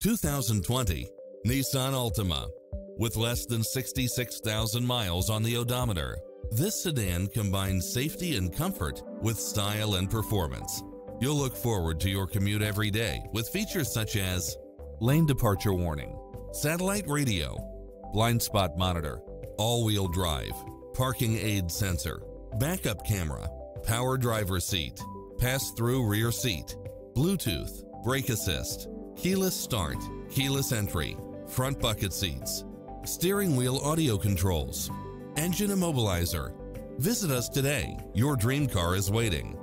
2020 Nissan Altima. With less than 66,000 miles on the odometer, this sedan combines safety and comfort with style and performance. You'll look forward to your commute every day with features such as lane departure warning, satellite radio, blind spot monitor, all-wheel drive, parking aid sensor, backup camera, power driver seat, pass-through rear seat, Bluetooth, brake assist, keyless start, keyless entry, front bucket seats, steering wheel audio controls, engine immobilizer. Visit us today. Your dream car is waiting.